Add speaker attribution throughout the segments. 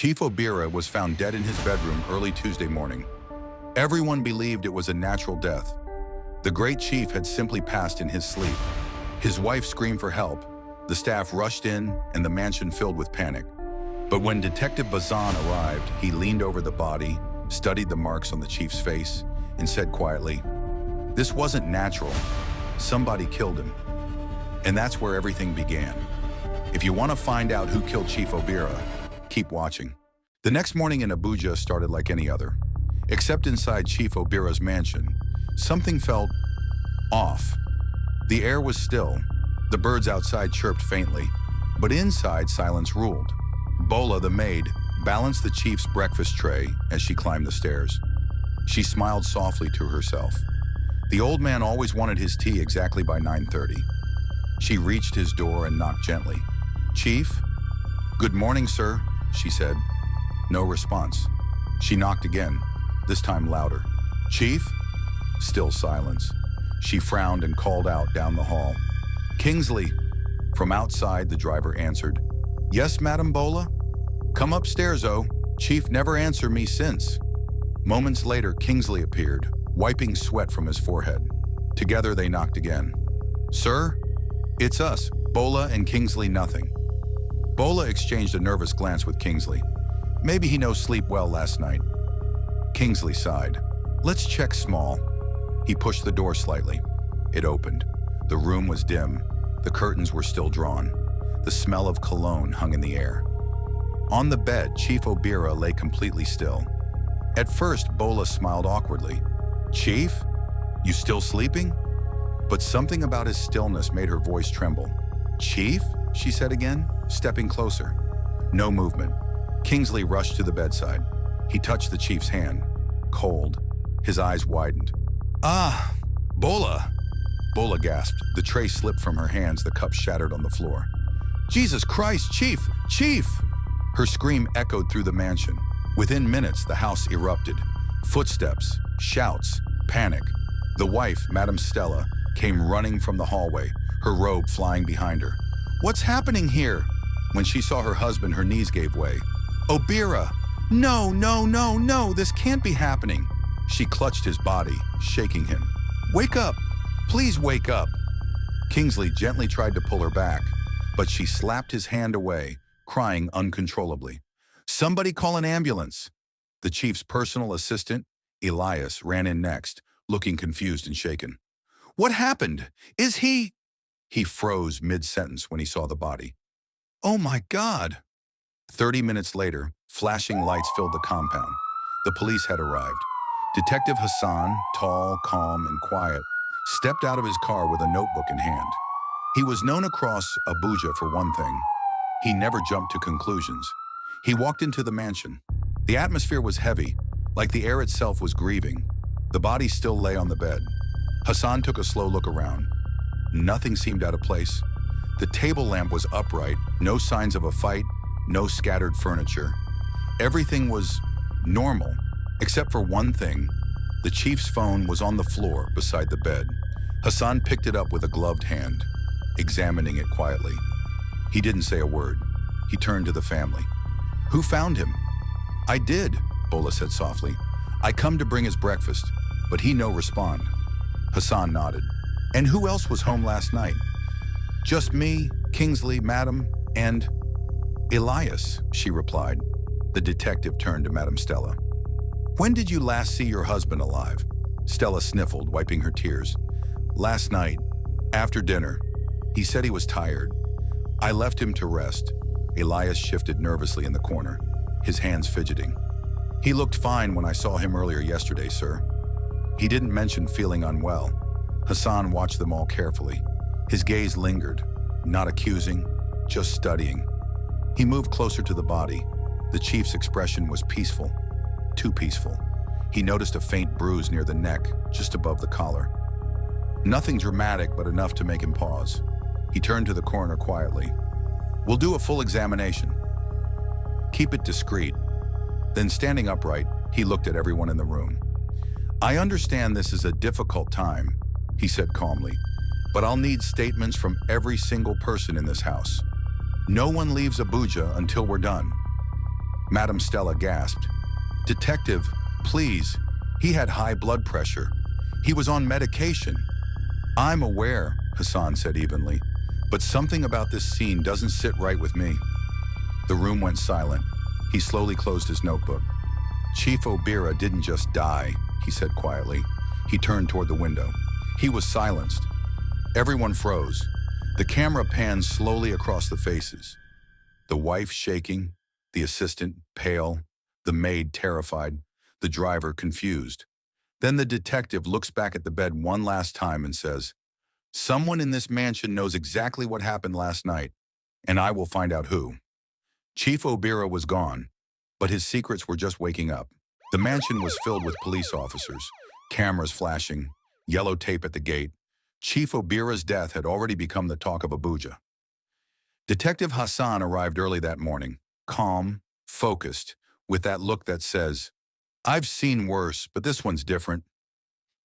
Speaker 1: Chief Obira was found dead in his bedroom early Tuesday morning. Everyone believed it was a natural death. The great chief had simply passed in his sleep. His wife screamed for help. The staff rushed in and the mansion filled with panic. But when Detective Bazan arrived, he leaned over the body, studied the marks on the chief's face, and said quietly, "This wasn't natural. Somebody killed him." And that's where everything began. If you want to find out who killed Chief Obira, keep watching. The next morning in Abuja started like any other. Except inside Chief Obira's mansion, something felt off. The air was still. The birds outside chirped faintly, but inside silence ruled. Bola, the maid, balanced the chief's breakfast tray as she climbed the stairs. She smiled softly to herself. The old man always wanted his tea exactly by 9:30. She reached his door and knocked gently. "Chief?" "Good morning, sir," she said. No response. She knocked again, this time louder. "Chief?" Still silence. She frowned and called out down the hall. "Kingsley." From outside, the driver answered. "Yes, Madam Bola?" "Come upstairs, oh. Chief never answered me since." Moments later, Kingsley appeared, wiping sweat from his forehead. Together, they knocked again. "Sir?" "It's us, Bola and Kingsley nothing." Bola exchanged a nervous glance with Kingsley. Maybe he no sleep well last night. Kingsley sighed. "Let's check small." He pushed the door slightly. It opened. The room was dim. The curtains were still drawn. The smell of cologne hung in the air. On the bed, Chief Obira lay completely still. At first, Bola smiled awkwardly. "Chief? You still sleeping?" But something about his stillness made her voice tremble. "Chief?" she said again, stepping closer. No movement. Kingsley rushed to the bedside. He touched the chief's hand. Cold. His eyes widened. "Ah, Bola!" Bola gasped. The tray slipped from her hands, the cup shattered on the floor. "Jesus Christ, Chief! Chief!" Her scream echoed through the mansion. Within minutes, the house erupted. Footsteps, shouts, panic. The wife, Madame Stella, came running from the hallway, her robe flying behind her. "What's happening here?" When she saw her husband, her knees gave way. "Obira! No, no, no, no, this can't be happening." She clutched his body, shaking him. "Wake up! Please wake up!" Kingsley gently tried to pull her back, but she slapped his hand away, crying uncontrollably. "Somebody call an ambulance!" The chief's personal assistant, Elias, ran in next, looking confused and shaken. "What happened? Is he—" He froze mid-sentence when he saw the body. "Oh my God!" 30 minutes later, flashing lights filled the compound. The police had arrived. Detective Hassan, tall, calm, and quiet, stepped out of his car with a notebook in hand. He was known across Abuja for one thing. He never jumped to conclusions. He walked into the mansion. The atmosphere was heavy, like the air itself was grieving. The body still lay on the bed. Hassan took a slow look around. Nothing seemed out of place. The table lamp was upright, no signs of a fight, no scattered furniture. Everything was normal, except for one thing. The chief's phone was on the floor beside the bed. Hassan picked it up with a gloved hand, examining it quietly. He didn't say a word. He turned to the family. "Who found him?" "I did," Bola said softly. "I come to bring his breakfast, but he no respond." Hassan nodded. "And who else was home last night?" "Just me, Kingsley, Madam, and—" "Elias," she replied. The detective turned to Madame Stella. "When did you last see your husband alive?" Stella sniffled, wiping her tears. "Last night, after dinner. He said he was tired. I left him to rest." Elias shifted nervously in the corner, his hands fidgeting. "He looked fine when I saw him earlier yesterday, sir. He didn't mention feeling unwell." Hassan watched them all carefully. His gaze lingered, not accusing, just studying. He moved closer to the body. The chief's expression was peaceful, too peaceful. He noticed a faint bruise near the neck, just above the collar. Nothing dramatic, but enough to make him pause. He turned to the coroner quietly. "We'll do a full examination. Keep it discreet." Then standing upright, he looked at everyone in the room. "I understand this is a difficult time," he said calmly, "but I'll need statements from every single person in this house. No one leaves Abuja until we're done." Madam Stella gasped. Detective, please. He had high blood pressure. He was on medication. I'm aware, Hassan said evenly, but something about this scene doesn't sit right with me. The room went silent. He slowly closed his notebook. Chief Obira didn't just die, he said quietly. He turned toward the window. He was silenced. Everyone froze. The camera panned slowly across the faces. The wife shaking, the assistant pale, the maid terrified, the driver confused. Then the detective looks back at the bed one last time and says, "Someone in this mansion knows exactly what happened last night, and I will find out who." Chief Obira was gone, but his secrets were just waking up. The mansion was filled with police officers, cameras flashing, yellow tape at the gate. Chief Obira's death had already become the talk of Abuja. Detective Hassan arrived early that morning, calm, focused, with that look that says, "I've seen worse, but this one's different."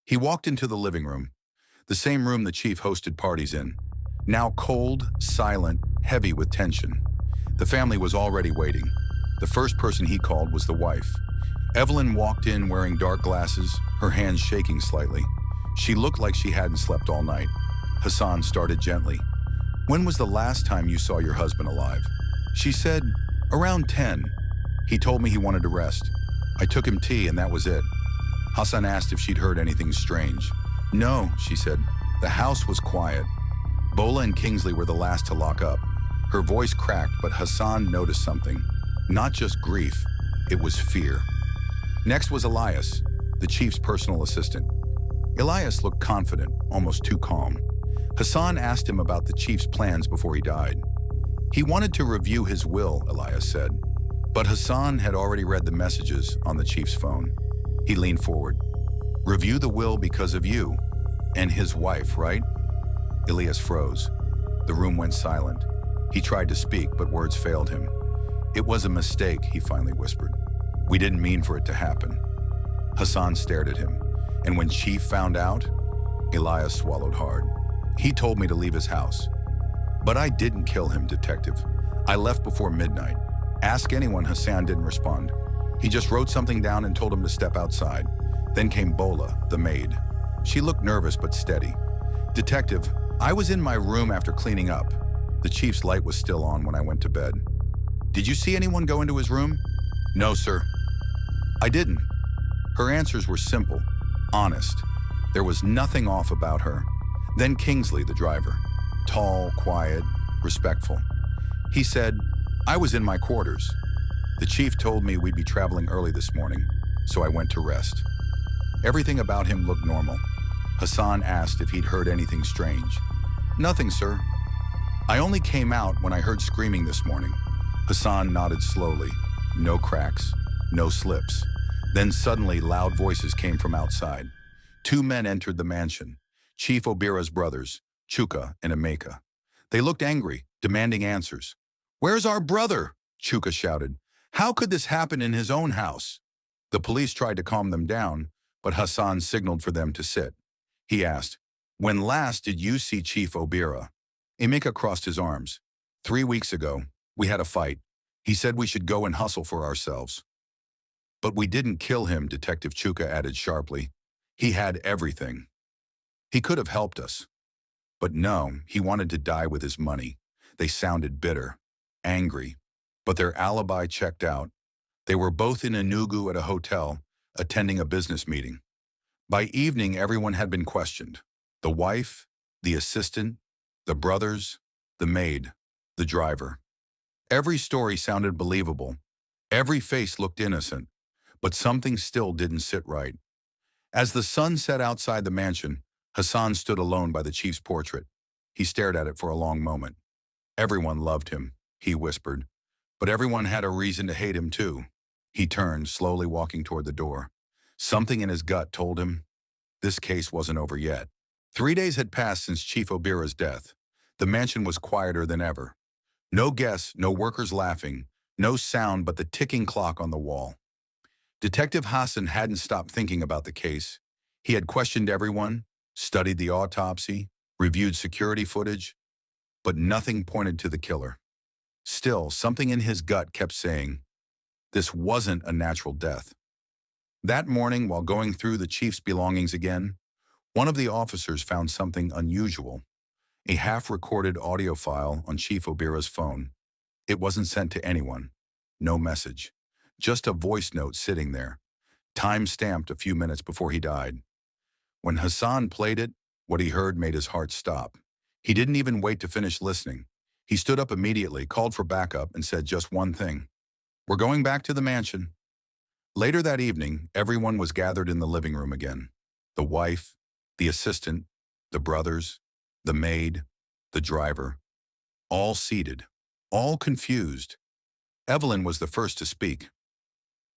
Speaker 1: He walked into the living room, the same room the chief hosted parties in, now cold, silent, heavy with tension. The family was already waiting. The first person he called was the wife. Evelyn walked in wearing dark glasses, her hands shaking slightly. She looked like she hadn't slept all night. Hassan started gently. "When was the last time you saw your husband alive?" She said, "Around 10. He told me he wanted to rest. I took him tea and that was it." Hassan asked if she'd heard anything strange. "No," she said. "The house was quiet. Bola and Kingsley were the last to lock up." Her voice cracked, but Hassan noticed something. Not just grief, it was fear. Next was Elias, the chief's personal assistant. Elias looked confident, almost too calm. Hassan asked him about the chief's plans before he died. He wanted to review his will, Elias said, but Hassan had already read the messages on the chief's phone. He leaned forward. "Review the will because of you and his wife, right?" Elias froze. The room went silent. He tried to speak, but words failed him. "It was a mistake," he finally whispered. "We didn't mean for it to happen." Hassan stared at him, and when Chief found out, Elias swallowed hard. "He told me to leave his house. But I didn't kill him, detective. I left before midnight. Ask anyone." Hassan didn't respond. He just wrote something down and told him to step outside. Then came Bola, the maid. She looked nervous but steady. "Detective, I was in my room after cleaning up. The chief's light was still on when I went to bed." "Did you see anyone go into his room?" "No, sir." "I didn't." Her answers were simple, honest. There was nothing off about her. Then Kingsley, the driver. Tall, quiet, respectful. He said, "I was in my quarters. The chief told me we'd be traveling early this morning, so I went to rest." Everything about him looked normal. Hassan asked if he'd heard anything strange. "Nothing, sir. I only came out when I heard screaming this morning." Hassan nodded slowly. No cracks, no slips. Then suddenly loud voices came from outside. Two men entered the mansion, Chief Obira's brothers, Chuka and Emeka. They looked angry, demanding answers. "Where's our brother?" Chuka shouted. "How could this happen in his own house?" The police tried to calm them down, but Hassan signaled for them to sit. He asked, "When last did you see Chief Obira?" Emeka crossed his arms. 3 weeks ago, we had a fight. He said we should go and hustle for ourselves." "But we didn't kill him," Detective Chuka added sharply. "He had everything. He could have helped us. But no, he wanted to die with his money." They sounded bitter, angry, but their alibi checked out. They were both in Enugu at a hotel, attending a business meeting. By evening, everyone had been questioned. The wife, the assistant, the brothers, the maid, the driver. Every story sounded believable. Every face looked innocent, but something still didn't sit right. As the sun set outside the mansion, Hassan stood alone by the chief's portrait. He stared at it for a long moment. "Everyone loved him," he whispered, "but everyone had a reason to hate him too." He turned, slowly walking toward the door. Something in his gut told him this case wasn't over yet. 3 days had passed since Chief Obira's death. The mansion was quieter than ever. No guests, no workers laughing, no sound but the ticking clock on the wall. Detective Hassan hadn't stopped thinking about the case. He had questioned everyone, studied the autopsy, reviewed security footage, but nothing pointed to the killer. Still, something in his gut kept saying, This wasn't a natural death. That morning, while going through the chief's belongings again, one of the officers found something unusual, a half-recorded audio file on Chief Obira's phone. It wasn't sent to anyone. No message. Just a voice note sitting there, time-stamped a few minutes before he died. When Hassan played it, what he heard made his heart stop. He didn't even wait to finish listening. He stood up immediately, called for backup, and said just one thing: "We're going back to the mansion." Later that evening, everyone was gathered in the living room again. The wife, the assistant, the brothers, the maid, the driver, all seated, all confused. Evelyn was the first to speak.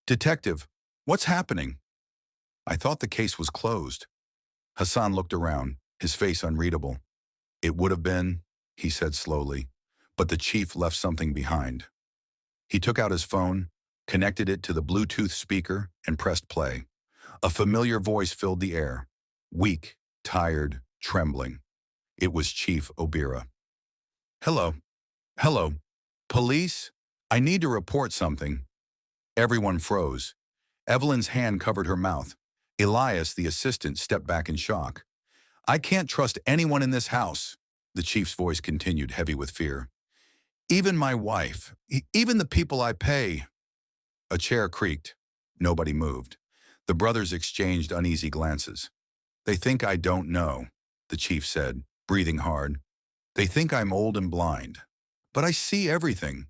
Speaker 1: "Detective, what's happening?" "I thought the case was closed." Hassan looked around, his face unreadable. "It would have been," he said slowly, "but the chief left something behind." He took out his phone, connected it to the Bluetooth speaker, and pressed play. A familiar voice filled the air, weak, tired, trembling. It was Chief Obira. "Hello. Hello. Police? I need to report something." Everyone froze. Evelyn's hand covered her mouth. Elias, the assistant, stepped back in shock. "I can't trust anyone in this house," the chief's voice continued, heavy with fear. "Even my wife, even the people I pay." A chair creaked. Nobody moved. The brothers exchanged uneasy glances. "They think I don't know," the chief said, breathing hard. "They think I'm old and blind. But I see everything."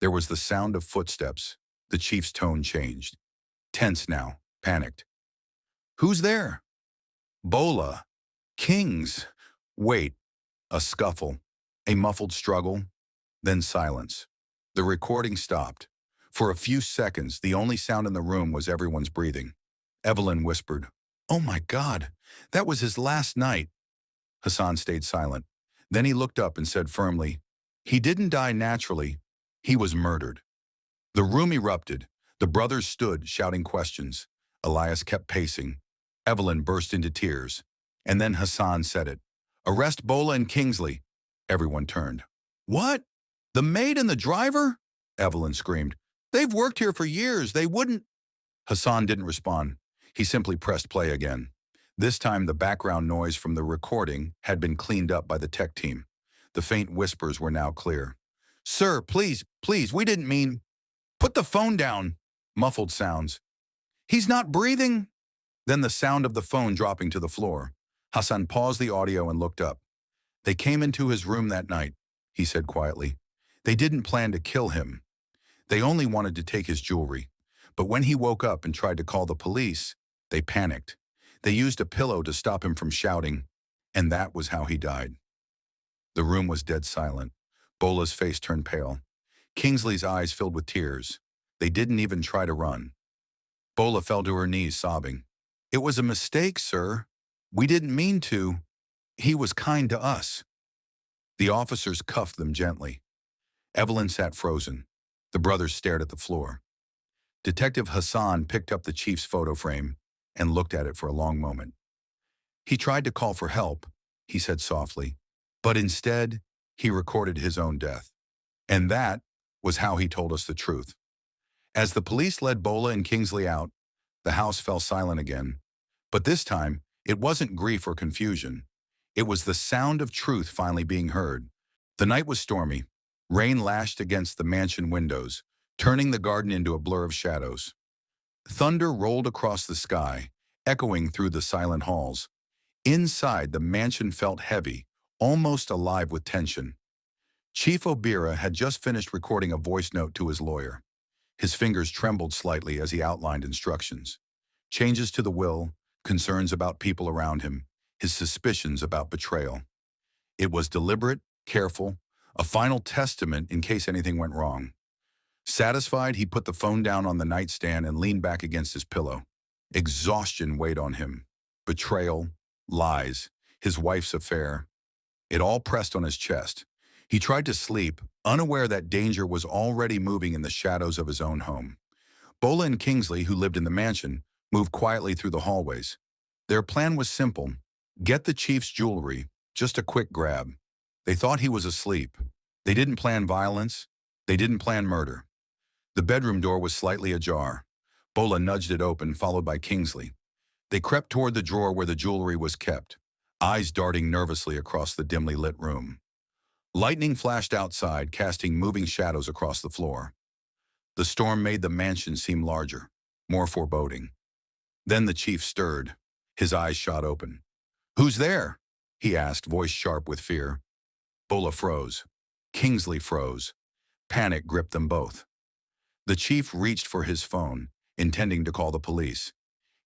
Speaker 1: There was the sound of footsteps. The chief's tone changed. Tense now, panicked. "Who's there?" "Bola. Kings." "Wait." A scuffle. A muffled struggle. Then silence. The recording stopped. For a few seconds, the only sound in the room was everyone's breathing. Evelyn whispered, "Oh my God, that was his last night." Hassan stayed silent. Then he looked up and said firmly, "He didn't die naturally. He was murdered." The room erupted. The brothers stood, shouting questions. Elias kept pacing. Evelyn burst into tears. And then Hassan said it. "Arrest Bola and Kingsley." Everyone turned. "What? The maid and the driver?" Evelyn screamed. "They've worked here for years. They wouldn't—" Hassan didn't respond. He simply pressed play again. This time the background noise from the recording had been cleaned up by the tech team. The faint whispers were now clear. "Sir, please, please, we didn't mean—" "Put the phone down." Muffled sounds. "He's not breathing." Then the sound of the phone dropping to the floor. Hassan paused the audio and looked up. "They came into his room that night," he said quietly. "They didn't plan to kill him. They only wanted to take his jewelry. But when he woke up and tried to call the police, they panicked. They used a pillow to stop him from shouting, and that was how he died." The room was dead silent. Bola's face turned pale. Kingsley's eyes filled with tears. They didn't even try to run. Bola fell to her knees, sobbing. "It was a mistake, sir. We didn't mean to. He was kind to us." The officers cuffed them gently. Evelyn sat frozen. The brothers stared at the floor. Detective Hassan picked up the chief's photo frame and looked at it for a long moment. "He tried to call for help," he said softly, "but instead, he recorded his own death. And that was how he told us the truth." As the police led Bola and Kingsley out, the house fell silent again. But this time, it wasn't grief or confusion. It was the sound of truth finally being heard. The night was stormy. Rain lashed against the mansion windows, turning the garden into a blur of shadows. Thunder rolled across the sky, echoing through the silent halls. Inside, the mansion felt heavy, almost alive with tension. Chief Obira had just finished recording a voice note to his lawyer. His fingers trembled slightly as he outlined instructions. Changes to the will, concerns about people around him, his suspicions about betrayal. It was deliberate, careful, a final testament in case anything went wrong. Satisfied, he put the phone down on the nightstand and leaned back against his pillow. Exhaustion weighed on him. Betrayal, lies, his wife's affair. It all pressed on his chest. He tried to sleep, unaware that danger was already moving in the shadows of his own home. Bola and Kingsley, who lived in the mansion, moved quietly through the hallways. Their plan was simple: get the chief's jewelry, just a quick grab. They thought he was asleep. They didn't plan violence. They didn't plan murder. The bedroom door was slightly ajar. Bola nudged it open, followed by Kingsley. They crept toward the drawer where the jewelry was kept, eyes darting nervously across the dimly lit room. Lightning flashed outside, casting moving shadows across the floor. The storm made the mansion seem larger, more foreboding. Then the chief stirred. His eyes shot open. "Who's there?" he asked, voice sharp with fear. Bola froze. Kingsley froze. Panic gripped them both. The chief reached for his phone, intending to call the police.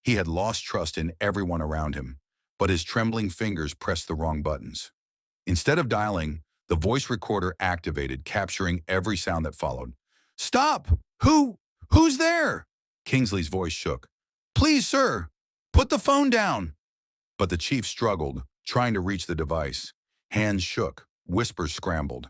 Speaker 1: He had lost trust in everyone around him, but his trembling fingers pressed the wrong buttons. Instead of dialing, the voice recorder activated, capturing every sound that followed. "Stop! Who's there?" Kingsley's voice shook. "Please, sir, put the phone down." But the chief struggled, trying to reach the device. Hands shook, whispers scrambled.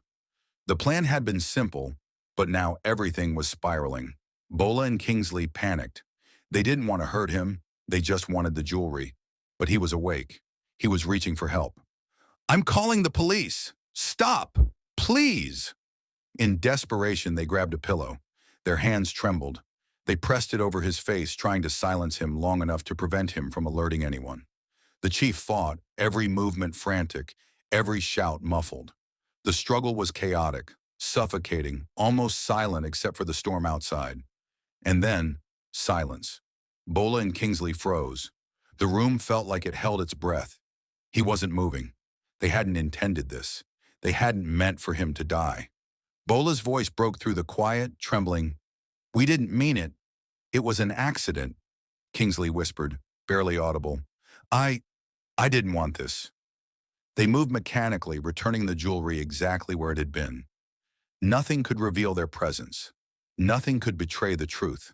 Speaker 1: The plan had been simple, but now everything was spiraling. Bola and Kingsley panicked. They didn't want to hurt him, they just wanted the jewelry. But he was awake. He was reaching for help. "I'm calling the police! Stop! Please!" In desperation, they grabbed a pillow. Their hands trembled. They pressed it over his face, trying to silence him long enough to prevent him from alerting anyone. The chief fought, every movement frantic, every shout muffled. The struggle was chaotic, suffocating, almost silent except for the storm outside. And then, silence. Bola and Kingsley froze. The room felt like it held its breath. He wasn't moving. They hadn't intended this. They hadn't meant for him to die. Bola's voice broke through the quiet, trembling, "We didn't mean it. It was an accident," Kingsley whispered, barely audible. I didn't want this." They moved mechanically, returning the jewelry exactly where it had been. Nothing could reveal their presence. Nothing could betray the truth.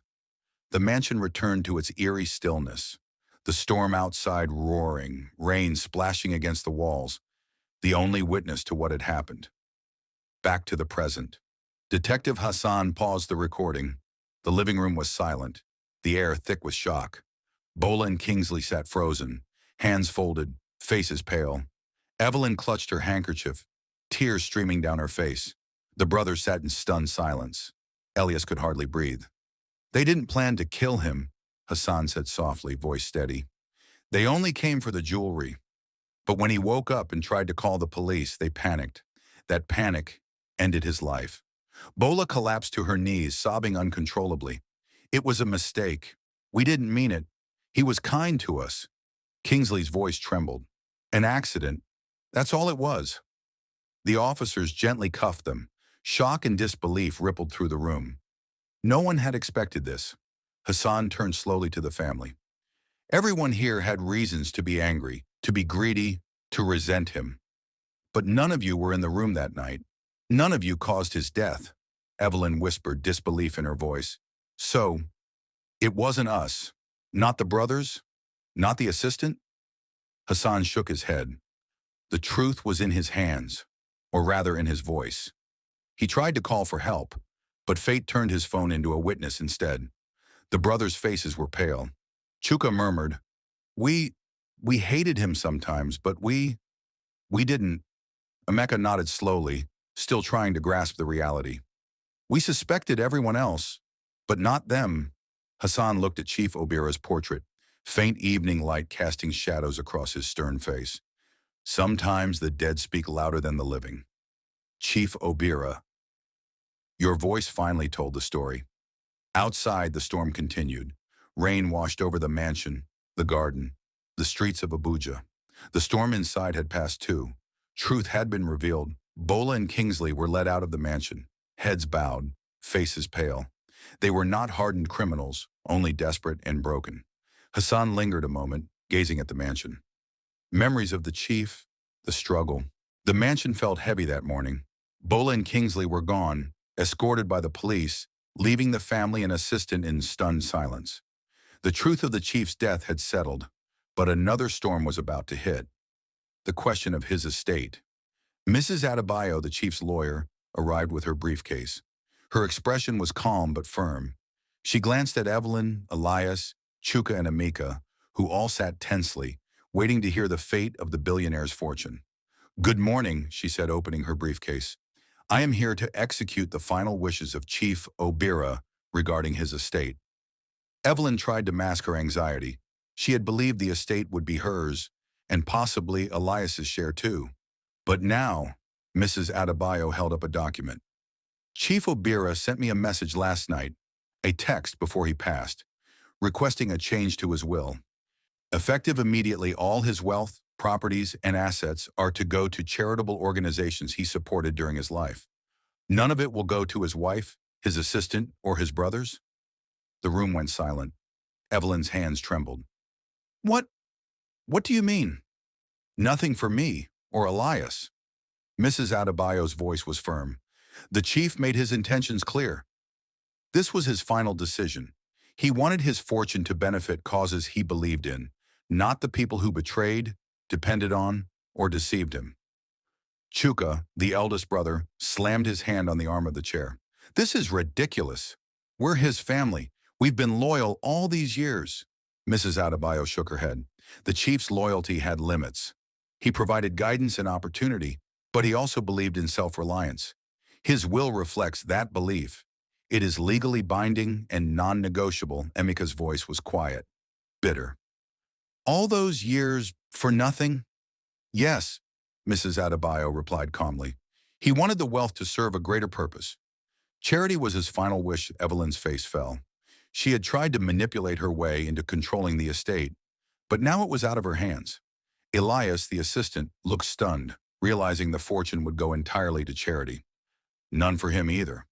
Speaker 1: The mansion returned to its eerie stillness. The storm outside roaring, rain splashing against the walls, the only witness to what had happened. Back to the present. Detective Hassan paused the recording. The living room was silent, the air thick with shock. Bola and Kingsley sat frozen, hands folded, faces pale. Evelyn clutched her handkerchief, tears streaming down her face. The brothers sat in stunned silence. Elias could hardly breathe. "They didn't plan to kill him," Hassan said softly, voice steady. "They only came for the jewelry. But when he woke up and tried to call the police, they panicked. That panic ended his life." Bola collapsed to her knees, sobbing uncontrollably. "It was a mistake. We didn't mean it. He was kind to us." Kingsley's voice trembled. "An accident. That's all it was." The officers gently cuffed them. Shock and disbelief rippled through the room. No one had expected this. Hassan turned slowly to the family. "Everyone here had reasons to be angry, to be greedy, to resent him. But none of you were in the room that night. None of you caused his death." Evelyn whispered, disbelief in her voice. "So, it wasn't us. Not the brothers? Not the assistant?" Hassan shook his head. The truth was in his hands, or rather in his voice. He tried to call for help, but fate turned his phone into a witness instead. The brothers' faces were pale. Chuka murmured, We hated him sometimes, but we didn't." Emeka nodded slowly, still trying to grasp the reality. "We suspected everyone else, but not them." Hassan looked at Chief Obira's portrait, faint evening light casting shadows across his stern face. "Sometimes the dead speak louder than the living." "Chief Obira." Your voice finally told the story. Outside, the storm continued. Rain washed over the mansion, the garden, the streets of Abuja. The storm inside had passed too. Truth had been revealed. Bola and Kingsley were led out of the mansion, heads bowed, faces pale. They were not hardened criminals, only desperate and broken. Hassan lingered a moment, gazing at the mansion. Memories of the chief, the struggle. The mansion felt heavy that morning. Bola and Kingsley were gone, escorted by the police, leaving the family and assistant in stunned silence. The truth of the chief's death had settled, but another storm was about to hit. The question of his estate. Mrs. Adebayo, the chief's lawyer, arrived with her briefcase. Her expression was calm but firm. She glanced at Evelyn, Elias, Chuka, and Emeka, who all sat tensely, waiting to hear the fate of the billionaire's fortune. "Good morning," she said, opening her briefcase. "I am here to execute the final wishes of Chief Obira, regarding his estate. Evelyn tried to mask her anxiety. She had believed the estate would be hers, and possibly Elias's share too. But now, Mrs. Adebayo held up a document. Chief Obira sent me a message last night, a text before he passed, requesting a change to his will. Effective immediately, all his wealth, properties, and assets are to go to charitable organizations he supported during his life. None of it will go to his wife, his assistant, or his brothers. The room went silent. Evelyn's hands trembled. What? What do you mean? Nothing for me, or Elias. Mrs. Adebayo's voice was firm. The chief made his intentions clear. This was his final decision. He wanted his fortune to benefit causes he believed in, not the people who betrayed, depended on, or deceived him. Chuka, the eldest brother, slammed his hand on the arm of the chair. This is ridiculous. We're his family. We've been loyal all these years. Mrs. Adebayo shook her head. The chief's loyalty had limits. He provided guidance and opportunity, but he also believed in self-reliance. His will reflects that belief. It is legally binding and non-negotiable. Emika's voice was quiet, bitter. All those years for nothing? Yes, Mrs. Adebayo replied calmly. He wanted the wealth to serve a greater purpose. Charity was his final wish. Evelyn's face fell. She had tried to manipulate her way into controlling the estate, but now it was out of her hands. Elias, the assistant, looked stunned, realizing the fortune would go entirely to charity. None for him either.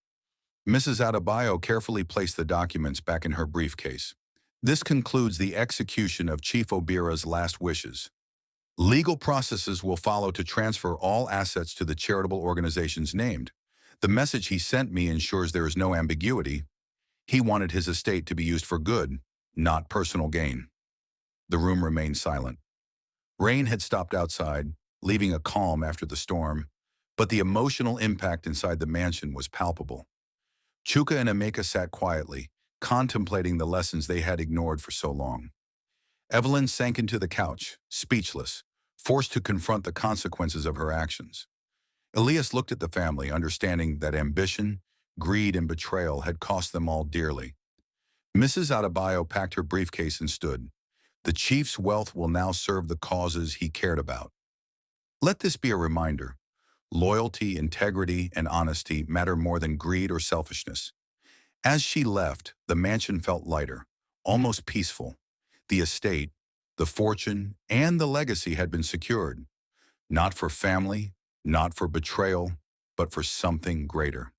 Speaker 1: Mrs. Adebayo carefully placed the documents back in her briefcase. This concludes the execution of Chief Obira's last wishes. Legal processes will follow to transfer all assets to the charitable organizations named. The message he sent me ensures there is no ambiguity. He wanted his estate to be used for good, not personal gain. The room remained silent. Rain had stopped outside, leaving a calm after the storm, but the emotional impact inside the mansion was palpable. Chuka and Emeka sat quietly, contemplating the lessons they had ignored for so long. Evelyn sank into the couch, speechless, forced to confront the consequences of her actions. Elias looked at the family, understanding that ambition, greed, and betrayal had cost them all dearly. Mrs. Adebayo packed her briefcase and stood. The chief's wealth will now serve the causes he cared about. Let this be a reminder. Loyalty, integrity, and honesty matter more than greed or selfishness. As she left, the mansion felt lighter, almost peaceful. The estate, the fortune, and the legacy had been secured. Not for family, not for betrayal, but for something greater.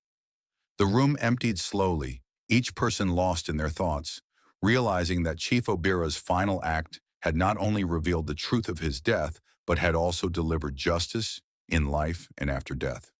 Speaker 1: The room emptied slowly, each person lost in their thoughts, realizing that Chief Obira's final act had not only revealed the truth of his death, but had also delivered justice in life and after death.